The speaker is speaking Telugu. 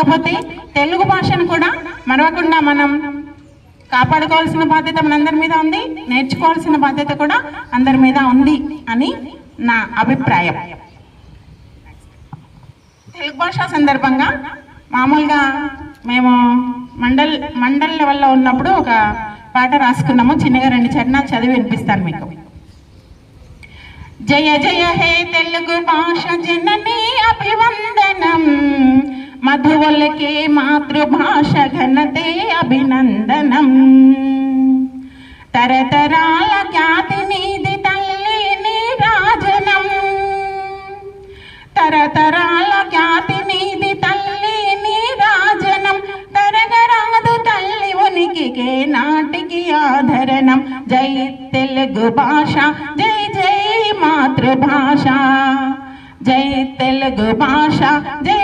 కాకపోతే తెలుగు భాషను కూడా మరవకుండా మనం కాపాడుకోవాల్సిన బాధ్యత మనందరి మీద ఉంది, నేర్చుకోవాల్సిన బాధ్యత కూడా అందరి మీద ఉంది అని నా అభిప్రాయం. తెలుగు భాష సందర్భంగా మామూలుగా మేము మండల్ లెవెల్లో ఉన్నప్పుడు ఒక పాట రాసుకున్నాము. చిన్నగా 2 చరణాలు చదివి వినిపిస్తాను మీకు. జయ జయ హే తెలుగు భాష జననీ అభివందనం, మధువలకే మాతృభాష ఘనతే అభినందనం. తరతరాల ఖ్యాతి నీది తల్లి నీరాజనం, తరతరాల ఖ్యాతి నీది తల్లి నీరాజనం. తరగరాదు తల్లి ఉనికికే నాటికి ఆధరణం. జై తెలుగు భాష, జై జై మాతృభాష, జై తెలుగు భాష, జై